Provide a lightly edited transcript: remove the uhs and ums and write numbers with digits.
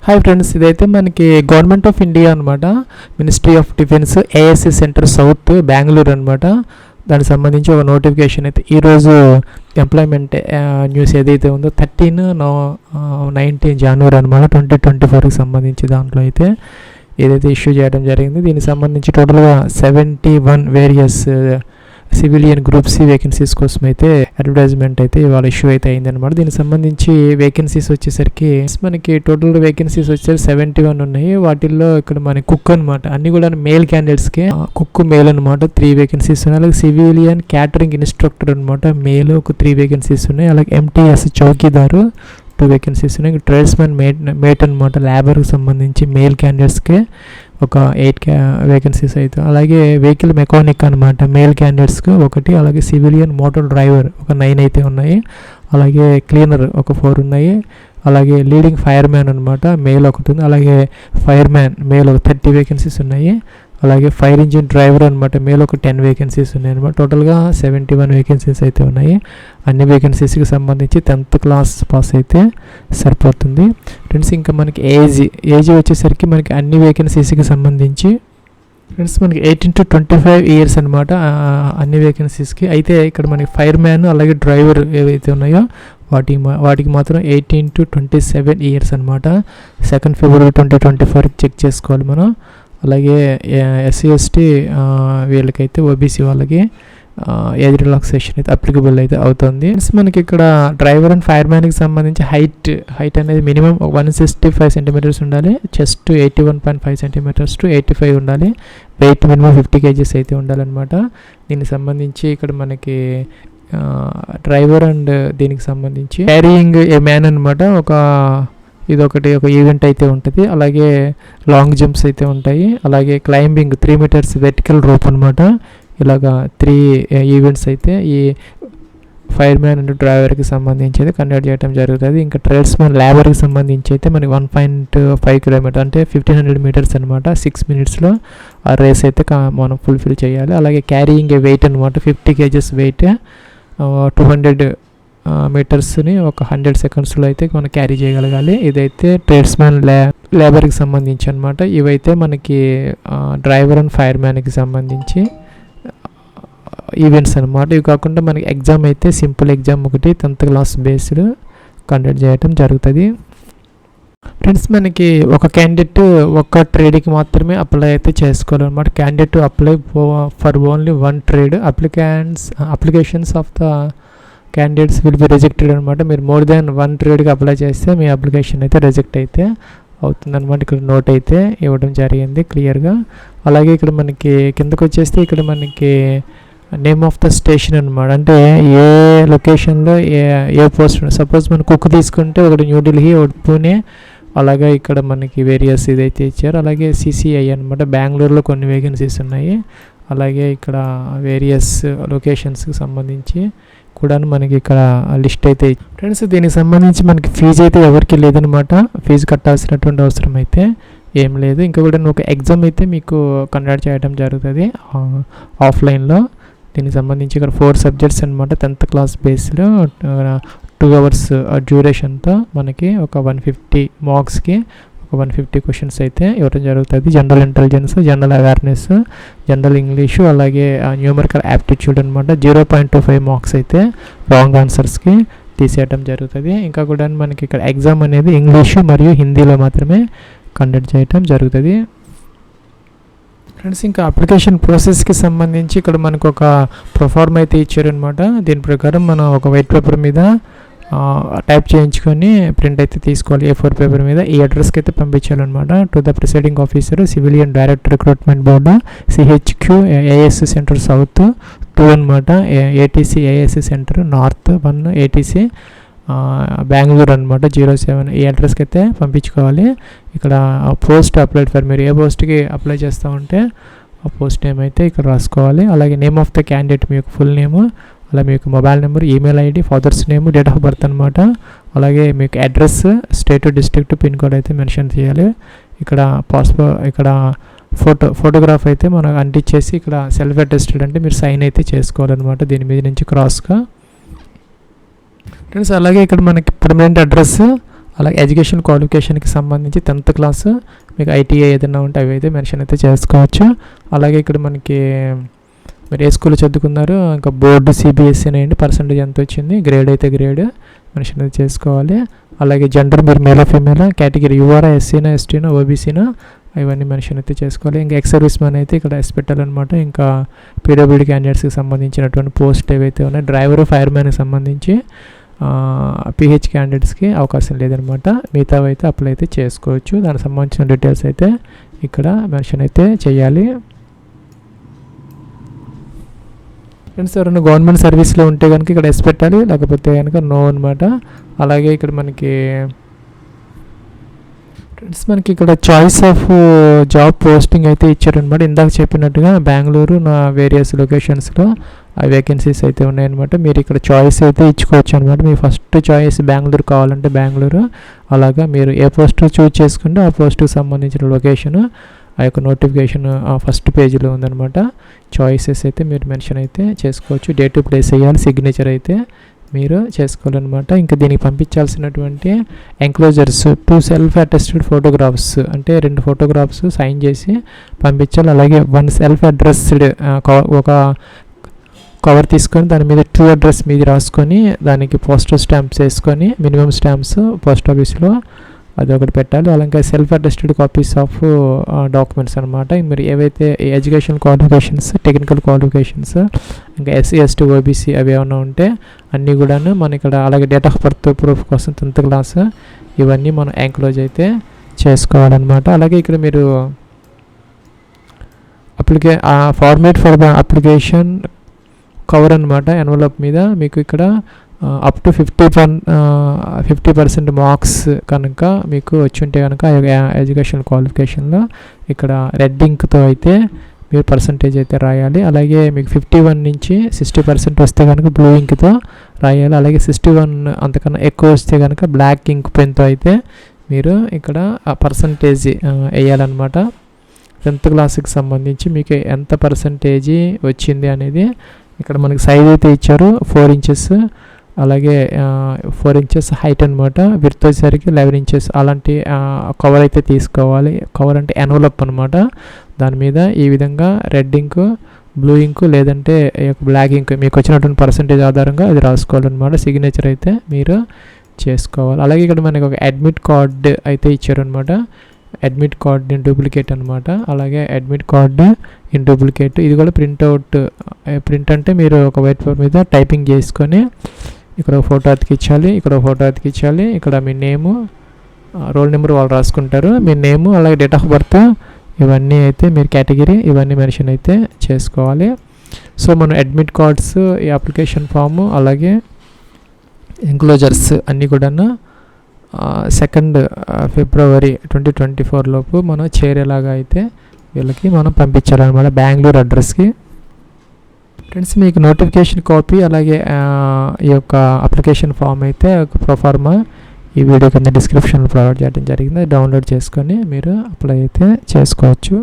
Hi friends, ఇదైతే మనకి government of India అనమాట. Ministry of defence ASC centre south Bengaluru అనమాట. దానికి సంబంధించి ఒక నోటిఫికేషన్ అయితే ఈరోజు ఎంప్లాయ్మెంట్ న్యూస్ ఏదైతే ఉందో 19 జనవరి అనమాట 2024కి సంబంధించి దాంట్లో అయితే ఏదైతే ఇష్యూ చేయడం జరిగింది. దీనికి సంబంధించి టోటల్గా 71 various civilian group C vacancies కోసం అయితే అడ్వర్టైజ్మెంట్ అయితే ఇవాళ ఇష్యూ అయితే అయిందనమాట. దీనికి సంబంధించి వేకెన్సీస్ వచ్చేసరికి మనకి టోటల్ వేకెన్సీస్ వచ్చేసరికి 71 ఉన్నాయి. వాటిల్లో ఇక్కడ మన కుక్ అనమాట, అన్ని కూడా మేల్ క్యాండిడేట్స్కి కుక్ మేల్ అనమాట 3 వేకెన్సీస్ ఉన్నాయి. అలాగే సివిలియన్ క్యాటరింగ్ ఇన్స్ట్రక్టర్ అనమాట మేల్ ఒక 3 వేకెన్సీస్ ఉన్నాయి. అలాగే ఎంటీఎస్ చౌకీదారు 2 వేకెన్సీస్ ఉన్నాయి. ట్రేడ్స్మెన్ మేట్ అనమాట లేబర్కి సంబంధించి మేల్ క్యాండిడేట్స్కి ఒక 8 వేకెన్సీస్ అయితే. అలాగే వెహికల్ మెకానిక్ అనమాట మేల్ క్యాండిడేట్స్కి ఒకటి. అలాగే సివిలియన్ మోటార్ డ్రైవర్ ఒక 9 అయితే ఉన్నాయి. అలాగే క్లీనర్ ఒక 4 ఉన్నాయి. అలాగే లీడింగ్ ఫైర్ మ్యాన్ అనమాట మేల్ ఒకటి ఉంది. అలాగే ఫైర్ మ్యాన్ మేల్ ఒక 30 వేకెన్సీస్ ఉన్నాయి. అలాగే ఫైర్ ఇంజిన్ డ్రైవర్ అనమాట మేల్ ఒక 10 వేకెన్సీస్ ఉన్నాయి అనమాట. టోటల్గా 71 వేకెన్సీస్ అయితే ఉన్నాయి. అన్ని వేకెన్సీస్కి సంబంధించి 10th క్లాస్ పాస్ అయితే సరిపోతుంది ఫ్రెండ్స్. ఇంకా మనకి ఏజ్ వచ్చేసరికి మనకి అన్ని వేకెన్సీస్కి సంబంధించి ఫ్రెండ్స్ మనకి 18 to 25 ఇయర్స్ అనమాట అన్ని వేకెన్సీస్కి. అయితే ఇక్కడ మనకి ఫైర్ మ్యాన్ అలాగే డ్రైవర్ ఏవైతే ఉన్నాయో వాటికి మాత్రం 18 to 27 ఇయర్స్ అనమాట. 2 ఫిబ్రవరి 2024కి చెక్ చేసుకోవాలి మనం. అలాగే ఎస్సీ ఎస్టీ వీళ్ళకైతే ఓబీసీ వాళ్ళకి ఏజ్ రిలాక్సేషన్ అయితే అప్లికబుల్ అయితే అవుతుంది. మనకి ఇక్కడ డ్రైవర్ అండ్ ఫైర్ మ్యాన్కి సంబంధించి హైట్ అనేది మినిమం 165 సెంటీమీటర్స్ ఉండాలి. చెస్ట్ 81.5 సెంటీమీటర్స్ టు 85 ఉండాలి. వెయిట్ మినిమం 50 కేజీస్ అయితే ఉండాలన్నమాట. దీనికి సంబంధించి ఇక్కడ మనకి డ్రైవర్ అండ్ దీనికి సంబంధించి క్యారీయింగ్ ఏ మ్యాన్ అనమాట ఇదొకటి ఒక ఈవెంట్ అయితే ఉంటుంది. అలాగే లాంగ్ జంప్స్ అయితే ఉంటాయి. అలాగే క్లైంబింగ్ 3 మీటర్స్ వెర్టికల్ రోప్ అనమాట. ఇలాగా 3 ఈవెంట్స్ అయితే ఈ ఫైర్ మ్యాన్ అండ్ డ్రైవర్కి సంబంధించి అయితే కండక్ట్ చేయడం జరుగుతుంది. ఇంకా ట్రేడ్స్మెన్ లేబర్కి సంబంధించి అయితే మనకి 1.5 కిలోమీటర్ అంటే 1500 మీటర్స్ అనమాట 6 మినిట్స్లో ఆ రేస్ అయితే మనం ఫుల్ఫిల్ చేయాలి. అలాగే క్యారీయింగ్ వెయిట్ అనమాట 50 కేజెస్ వెయిట్ 200 మీటర్స్ని ఒక 100 సెకండ్స్లో అయితే మనం క్యారీ చేయగలగాలి. ఇదైతే ట్రేడ్స్మెన్ లేబర్కి సంబంధించి అనమాట. ఇవైతే మనకి డ్రైవర్ అండ్ ఫైర్ మ్యాన్కి సంబంధించి ఈవెంట్స్ అనమాట. ఇవి కాకుండా మనకి ఎగ్జామ్ అయితే సింపుల్ ఎగ్జామ్ ఒకటి 10th క్లాస్ బేస్డ్ కండక్ట్ చేయడం జరుగుతుంది ఫ్రెండ్స్. మనకి ఒక క్యాండిడేట్ ఒక ట్రేడ్కి మాత్రమే అప్లై అయితే చేసుకోవాలన్నమాట. Candidate apply for only 1 trade. Applications of the candidates will be rejected అనమాట. మీరు మోర్ దాన్ 1 ట్రేడ్కి అప్లై చేస్తే మీ అప్లికేషన్ అయితే రిజెక్ట్ అయితే అవుతుందన్నమాట. ఇక్కడ నోట్ అయితే ఇవ్వడం జరిగింది క్లియర్గా. అలాగే ఇక్కడ మనకి కిందకు వచ్చేస్తే ఇక్కడ మనకి నేమ్ ఆఫ్ ద స్టేషన్ అనమాట. అంటే ఏ లొకేషన్లో ఏ పోస్ట్. సపోజ్ మనం కుక్ తీసుకుంటే ఒకటి న్యూఢిల్లీ ఒకటి పూణే. అలాగే ఇక్కడ మనకి వేరియస్ ఇదైతే ఇచ్చారు. అలాగే సిసిఐ అనమాట బెంగళూరులో కొన్ని వేకెన్సీస్ ఉన్నాయి. అలాగే ఇక్కడ వేరియస్ లొకేషన్స్కి సంబంధించి కూడా మనకి ఇక్కడ లిస్ట్ అయితే ఫ్రెండ్స్. దీనికి సంబంధించి మనకి ఫీజు అయితే ఎవరికి లేదనమాట. ఫీజు కట్టాల్సినటువంటి అవసరం అయితే ఏం లేదు. ఇంకా కూడా ఒక ఎగ్జామ్ అయితే మీకు కండక్ట్ చేయడం జరుగుతుంది ఆఫ్లైన్లో. దీనికి సంబంధించి ఇక్కడ 4 సబ్జెక్ట్స్ అనమాట 10th క్లాస్ బేస్లో 2 అవర్స్ డ్యూరేషన్తో మనకి ఒక 150 మార్క్స్కి ఒక 150 క్వశ్చన్స్ అయితే ఇవ్వడం జరుగుతుంది. General intelligence, general awareness, general English, అలాగే న్యూమరికల్ యాప్టిట్యూడ్ అనమాట. 0.25 మార్క్స్ అయితే రాంగ్ ఆన్సర్స్కి తీసేయడం జరుగుతుంది. ఇంకా కూడా మనకి ఇక్కడ ఎగ్జామ్ అనేది ఇంగ్లీషు మరియు హిందీలో మాత్రమే కండక్ట్ చేయడం జరుగుతుంది ఫ్రెండ్స్. ఇంకా అప్లికేషన్ ప్రాసెస్కి సంబంధించి ఇక్కడ మనకు ఒక ప్రొఫార్మ్ అయితే ఇచ్చారనమాట. దీని ప్రకారం మనం ఒక వైట్ పేపర్ మీద టైప్ చేయించుకొని ప్రింట్ అయితే తీసుకోవాలి. A4 పేపర్ మీద ఈ అడ్రస్కి అయితే పంపించాలన్నమాట. To the presiding officer civilian director recruitment board CHQ AS centre south 2 అనమాట. ATC AS centre north 1 ATC Bengaluru అనమాట 07. ఈ అడ్రస్కి అయితే పంపించుకోవాలి. ఇక్కడ పోస్ట్ అప్లైడ్ ఫర్ మీరు ఏ పోస్ట్కి అప్లై చేస్తూ ఉంటే ఆ పోస్ట్ నేమ్ అయితే ఇక్కడ రాసుకోవాలి. అలాగే నేమ్ ఆఫ్ ద క్యాండిడేట్ మీ యొక్క ఫుల్ నేము, అలా మీకు mobile number, email ID, father's name, date of birth అనమాట. అలాగే మీకు address, state, district, pin code అయితే మెన్షన్ చేయాలి. ఇక్కడ ఇక్కడ ఫోటోగ్రాఫ్ అయితే మనం అంటించేసి ఇక్కడ సెల్ఫ్ అటెస్టెడ్ అంటే మీరు సైన్ అయితే చేసుకోవాలన్నమాట దీని మీద నుంచి క్రాస్గా ఫ్రెండ్స్. అలాగే ఇక్కడ మనకి పర్మనెంట్ అడ్రస్, అలాగే ఎడ్యుకేషన్ క్వాలిఫికేషన్కి సంబంధించి 10th క్లాస్, మీకు ఐటీఐ ఏదైనా ఉంటే అవి అయితే మెన్షన్ అయితే చేసుకోవచ్చు. అలాగే ఇక్కడ మనకి మీరు ఏ స్కూల్లో చదువుకున్నారు, ఇంకా బోర్డు సిబిఎస్ఈ అనేయండి, పర్సంటేజ్ ఎంత వచ్చింది, గ్రేడ్ అయితే గ్రేడ్ మెన్షన్ అయితే చేసుకోవాలి. అలాగే జెండర్ మీరు మేలా ఫీమేలా, కేటగిరీ యూఆర్ఆ, ఎస్సీనా, ఎస్టీనా, ఓబీసీనా, ఇవన్నీ మెన్షన్ అయితే చేసుకోవాలి. ఇంకా ఎక్స్ సర్వీస్ మ్యాన్ అయితే ఇక్కడ ఎస్ పెట్టాలన్నమాట. ఇంకా పీడబ్ల్యూడీ క్యాండిడేట్స్కి సంబంధించినటువంటి పోస్ట్ ఏవైతే ఉన్నాయి, డ్రైవరు, ఫైర్ మ్యాన్కి సంబంధించి పిహెచ్ క్యాండిడేట్స్కి అవకాశం లేదనమాట. మిగతావి అయితే అప్లై అయితే చేసుకోవచ్చు. దానికి సంబంధించిన డీటెయిల్స్ అయితే ఇక్కడ మెన్షన్ అయితే చేయాలి. ఫ్రెండ్స్ ఎవరైనా గవర్నమెంట్ సర్వీస్లో ఉంటే కనుక ఇక్కడ ఎస్ పెట్టాలి, లేకపోతే కనుక నో అనమాట. అలాగే ఇక్కడ మనకి ఫ్రెండ్స్ మనకి ఇక్కడ చాయిస్ ఆఫ్ జాబ్ పోస్టింగ్ అయితే ఇచ్చారనమాట. ఇందాక చెప్పినట్టుగా బెంగళూరు నా వేరియస్ లొకేషన్స్లో ఆ వేకెన్సీస్ అయితే ఉన్నాయన్నమాట. మీరు ఇక్కడ చాయిస్ అయితే ఇచ్చుకోవచ్చు అనమాట. మీ ఫస్ట్ చాయిస్ బెంగళూరు కావాలంటే బెంగళూరు, అలాగా మీరు ఏ పోస్ట్ చూజ్ చేసుకుంటే ఆ పోస్ట్కి సంబంధించిన లొకేషన్ ఆ యొక్క నోటిఫికేషన్ ఫస్ట్ పేజీలో ఉందన్నమాట. చాయిసెస్ అయితే మీరు మెన్షన్ అయితే చేసుకోవచ్చు. డేట్ ప్లేస్ చేయాలి, సిగ్నేచర్ అయితే మీరు చేసుకోవాలన్నమాట. ఇంకా దీనికి పంపించాల్సినటువంటి ఎంక్లోజర్స్ 2 సెల్ఫ్ అటెస్టెడ్ ఫోటోగ్రాఫ్స్, అంటే 2 ఫోటోగ్రాఫ్స్ సైన్ చేసి పంపించాలి. అలాగే 1 సెల్ఫ్ అడ్రస్డ్ ఒక కవర్ తీసుకొని దాని మీద ట్రూ అడ్రస్ మీద రాసుకొని దానికి పోస్టల్ స్టాంప్స్ వేసుకొని మినిమం స్టాంప్స్ పోస్ట్ ఆఫీస్లో అదొకటి పెట్టాలి. అలాగే self attested copies of documents అనమాట. మీరు ఏవైతే ఎడ్యుకేషన్ క్వాలిఫికేషన్స్, టెక్నికల్ క్వాలిఫికేషన్స్, ఇంకా ఎస్సీ, ఎస్టీ, ఓబీసీ అవి ఏమైనా ఉంటే అన్నీ కూడాను మన ఇక్కడ, అలాగే డేట్ ఆఫ్ బర్త్ ప్రూఫ్ కోసం 10th క్లాస్, ఇవన్నీ మనం ఎంక్లోజ్ అయితే చేసుకోవాలన్నమాట. అలాగే ఇక్కడ మీరు format for the application cover అనమాట. ఎన్వలప్ మీద మీకు ఇక్కడ అప్ టు 50% మార్క్స్ కనుక మీకు వచ్చి ఉంటే కనుక ఎడ్యుకేషన్ క్వాలిఫికేషన్లో ఇక్కడ రెడ్ ఇంక్తో అయితే మీరు పర్సంటేజ్ అయితే రాయాలి. అలాగే మీకు 51 నుంచి 60% వస్తే కనుక బ్లూ ఇంక్తో రాయాలి. అలాగే 61 అంతకన్నా ఎక్కువ వస్తే కనుక బ్లాక్ ఇంక్ పెన్తో అయితే మీరు ఇక్కడ ఆ పర్సంటేజ్ వేయాలన్నమాట. 10th క్లాస్కి సంబంధించి మీకు ఎంత పర్సంటేజీ వచ్చింది అనేది ఇక్కడ మనకి సైజ్ అయితే ఇచ్చారు 4 ఇంచెస్, అలాగే 4 ఇంచెస్ హైట్ అనమాట. విడ్త్ వచ్చేసరికి 11 ఇంచెస్. అలాంటి కవర్ అయితే తీసుకోవాలి. కవర్ అంటే ఎన్వలప్ అనమాట. దాని మీద ఈ విధంగా రెడ్ ఇంక్, బ్లూ ఇంక్ లేదంటే బ్లాక్ ఇంక్ మీకు వచ్చినటువంటి పర్సంటేజ్ ఆధారంగా అది రాసుకోవాలన్నమాట. సిగ్నేచర్ అయితే మీరు చేసుకోవాలి. అలాగే ఇక్కడ మనకి ఒక అడ్మిట్ కార్డ్ అయితే ఇచ్చారనమాట. అడ్మిట్ కార్డ్ ఇన్ డూప్లికేట్ అనమాట. అలాగే అడ్మిట్ కార్డ్ ఇన్ డూప్లికేట్ ఇది కూడా ప్రింట్ అంటే మీరు ఒక వైట్ పేపర్ మీద టైపింగ్ చేసుకొని ఇక్కడ ఫోటో అతికించాలి, ఇక్కడ ఫోటో అతికించాలి. ఇక్కడ మీ నేము, రోల్ నెంబర్ వాళ్ళు రాసుకుంటారు, మీ నేము, అలాగే డేట్ ఆఫ్ బర్త్, ఇవన్నీ అయితే మీరు కేటగిరీ ఇవన్నీ మెన్షన్ అయితే చేసుకోవాలి. సో మనం అడ్మిట్ కార్డ్స్, ఈ అప్లికేషన్ ఫాము, అలాగే ఎంక్లోజర్స్ అన్నీ కూడా 2nd ఫిబ్రవరి 2024 లోపు మనం చేరేలాగా అయితే వీళ్ళకి మనం పంపించాలన్నమాట బెంగళూరు అడ్రస్కి. ఫ్రెండ్స్ మీకు నోటిఫికేషన్ కాపీ అలాగే ఈ యొక్క అప్లికేషన్ ఫామ్ అయితే ప్రొఫార్మా ఈ వీడియో కింద డిస్క్రిప్షన్లో ప్రొవైడ్ చేయడం జరిగింది. డౌన్లోడ్ చేసుకొని మీరు అప్లై అయితే చేసుకోవచ్చు.